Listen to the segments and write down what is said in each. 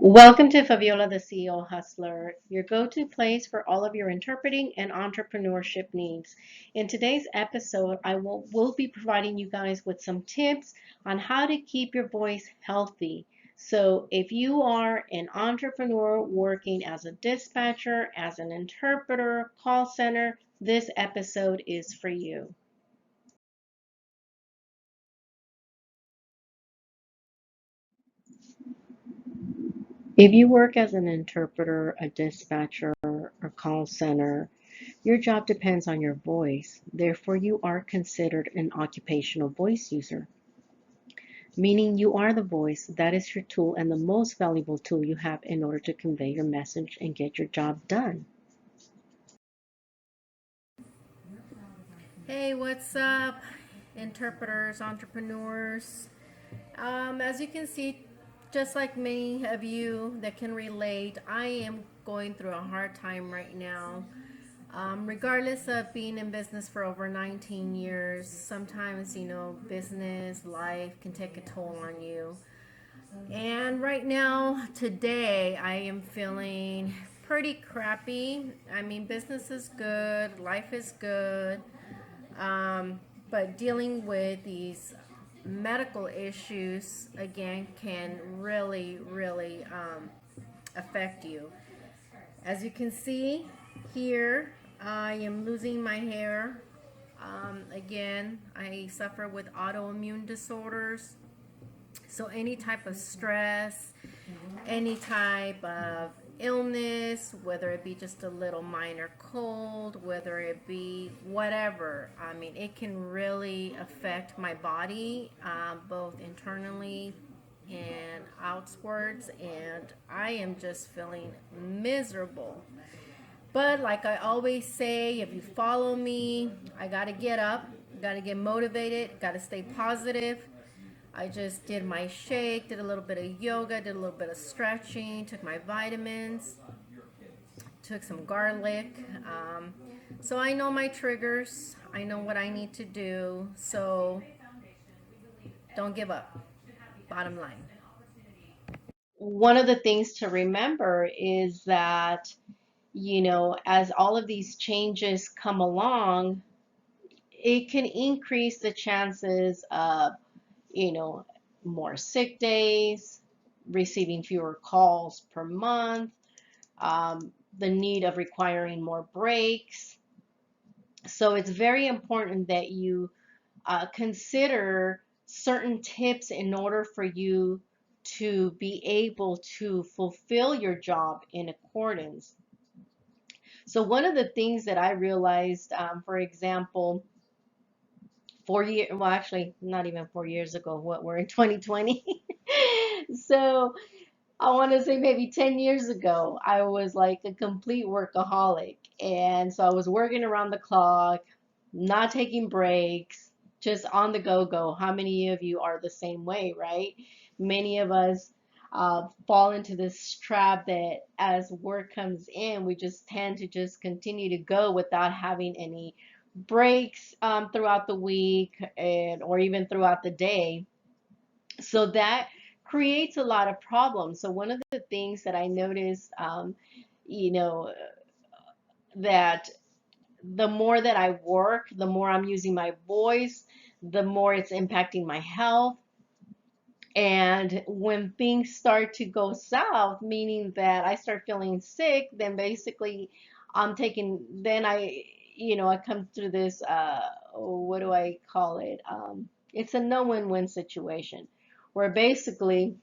Welcome to Faviola, the CEO Hustler, your go-to place for all of your interpreting and entrepreneurship needs. In today's episode, I will be providing you guys with some tips on how to keep your voice healthy. So if you are an entrepreneur working as a dispatcher, as an interpreter, call center, this episode is for you. If you work as an interpreter, a dispatcher, or call center, your job depends on your voice. Therefore, you are considered an occupational voice user, meaning you are the voice. That is your tool and the most valuable tool you have in order to convey your message and get your job done. Hey, what's up, interpreters, entrepreneurs? As you can see, just like many of you that can relate, I am going through a hard time right now. Regardless of being in business for over 19 years, sometimes, business, life can take a toll on you. And right now, today, I am feeling pretty crappy. I mean, business is good, life is good. But dealing with these medical issues again can really affect you. As you can see here, I am losing my hair. Again, I suffer with autoimmune disorders. So, any type of stress, any type of illness, whether it be just a little minor cold, whether it be whatever, I mean, it can really affect my body, both internally and outwards, and I am just feeling miserable. But like I always say, if you follow me, I got to get up, got to get motivated, got to stay positive. I just did my shake, did a little bit of yoga, did a little bit of stretching, took my vitamins, took some garlic. So I know my triggers, I know what I need to do. So don't give up. Bottom line. One of the things to remember is that, as all of these changes come along, it can increase the chances of, you know, more sick days, receiving fewer calls per month, the need of requiring more breaks. So it's very important that you consider certain tips in order for you to be able to fulfill your job in accordance. So one of the things that I realized, for example, 4 years, well, actually, not even 4 years ago, what we're in 2020. So I want to say maybe 10 years ago, I was like a complete workaholic. And so I was working around the clock, not taking breaks, just on the go. How many of you are the same way, right? Many of us fall into this trap that as work comes in, we just tend to just continue to go without having any breaks throughout the week and or even throughout the day. So that creates a lot of problems. So one of the things that I noticed, you know, that the more that I work, the more I'm using my voice, the more it's impacting my health. And when things start to go south, meaning that I start feeling sick, then basically I'm taking, then I come through this, what do I call it? It's a no-win-win situation where basically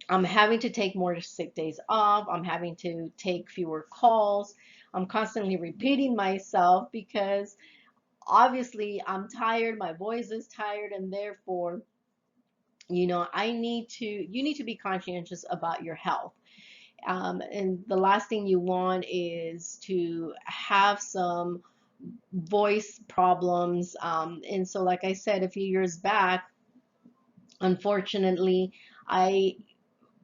I'm having to take more sick days off. I'm having to take fewer calls. I'm constantly repeating myself because obviously I'm tired, my voice is tired, and therefore, you need to be conscientious about your health. And the last thing you want is to have some voice problems. And so, like I said, a few years back, unfortunately, I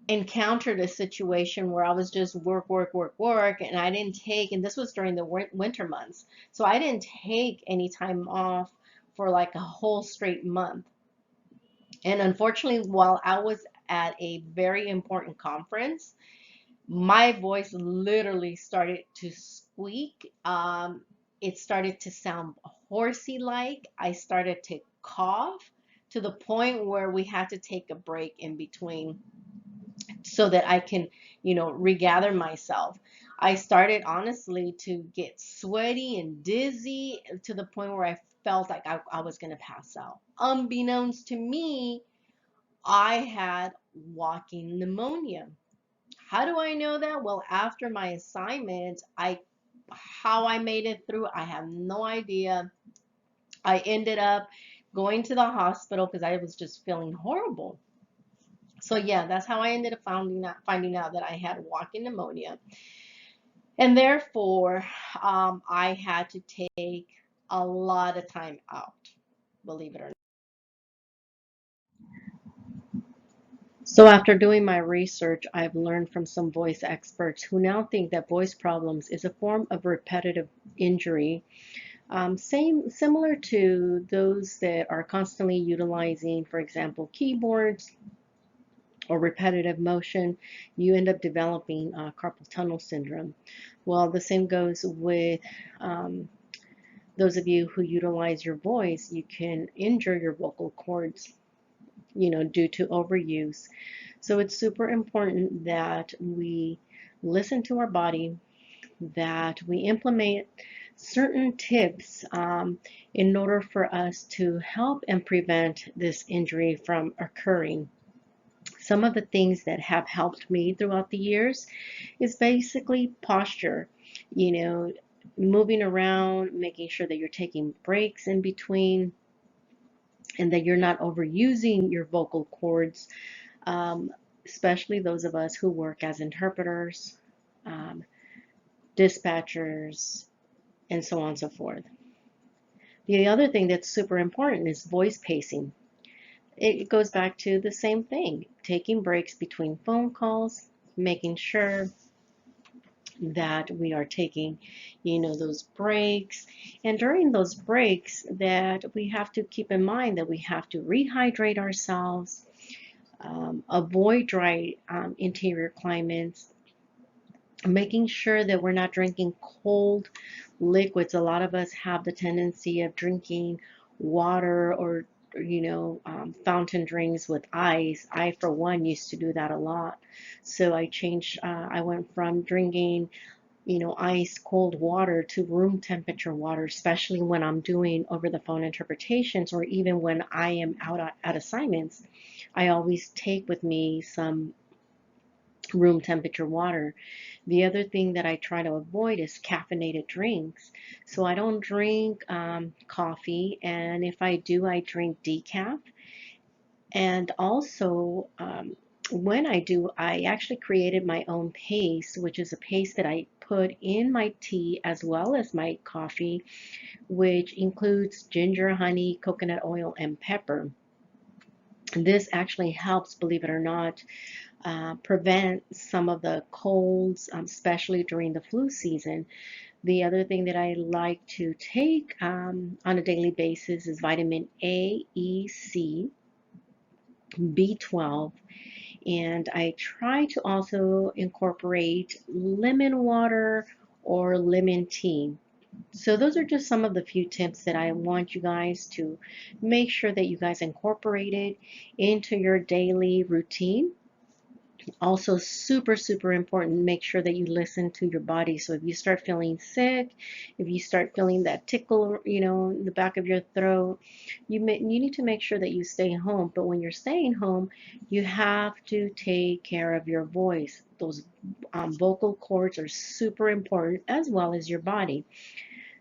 encountered a situation where I was just work, and I didn't take, and this was during the winter months, so I didn't take any time off for like a whole straight month. And unfortunately, while I was at a very important conference. My voice literally started to squeak. It started to sound horsey like. I started to cough to the point where we had to take a break in between so that I can, regather myself. I started honestly to get sweaty and dizzy to the point where I felt like I was going to pass out. Unbeknownst to me, I had walking pneumonia. How do I know that? Well, after my assignment, how I made it through, I have no idea. I ended up going to the hospital because I was just feeling horrible. So yeah, that's how I ended up finding out that I had walking pneumonia. And therefore, I had to take a lot of time out, believe it or not. So after doing my research, I've learned from some voice experts who now think that voice problems is a form of repetitive injury, similar to those that are constantly utilizing, for example, keyboards or repetitive motion. You end up developing carpal tunnel syndrome. Well, the same goes with those of you who utilize your voice. You can injure your vocal cords, due to overuse. So it's super important that we listen to our body, that we implement certain tips in order for us to help and prevent this injury from occurring. Some of the things that have helped me throughout the years is basically posture, you know, moving around, making sure that you're taking breaks in between and that you're not overusing your vocal cords, um, especially those of us who work as interpreters, um, dispatchers, and so on and so forth. The other thing that's super important is voice pacing. It goes back to the same thing, taking breaks between phone calls, making sure that we are taking, those breaks. And during those breaks that we have to keep in mind that we have to rehydrate ourselves, avoid dry interior climates, making sure that we're not drinking cold liquids. A lot of us have the tendency of drinking water or fountain drinks with ice. I, for one, used to do that a lot. So I went from drinking, ice cold water to room temperature water, especially when I'm doing over the phone interpretations or even when I am out at assignments. I always take with me some room temperature water. The other thing that I try to avoid is caffeinated drinks. So I don't drink coffee, and if I do, I drink decaf. And also, when I do, I actually created my own paste, which is a paste that I put in my tea as well as my coffee, which includes ginger, honey, coconut oil, and pepper. This actually helps, believe it or not, prevent some of the colds, especially during the flu season. The other thing that I like to take on a daily basis is vitamin A, E, C, B12, and I try to also incorporate lemon water or lemon tea. So those are just some of the few tips that I want you guys to make sure that you guys incorporate it into your daily routine. Also, super, super important, make sure that you listen to your body. So if you start feeling sick, if you start feeling that tickle, in the back of your throat, you need to make sure that you stay home. But when you're staying home, you have to take care of your voice. Those vocal cords are super important as well as your body.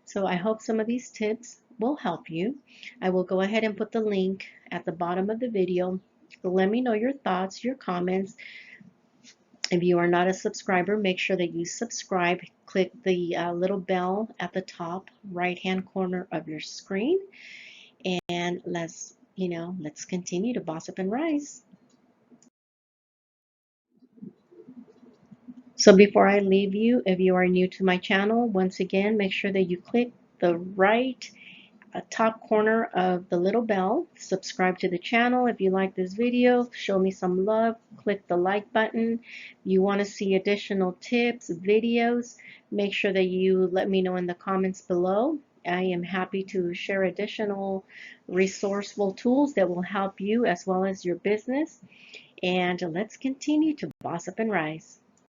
So I hope some of these tips will help you. I will go ahead and put the link at the bottom of the video. Let me know your thoughts, your comments. If you are not a subscriber, make sure that you subscribe. Click the little bell at the top right-hand corner of your screen, and let's continue to boss up and rise. So before I leave you, if you are new to my channel, once again, make sure that you click the right top corner of the little bell. Subscribe to the channel. If you like this video, show me some love. Click the like button. You want to see additional tips, videos, make sure that you let me know in the comments below. I am happy to share additional resourceful tools that will help you as well as your business. And let's continue to boss up and rise.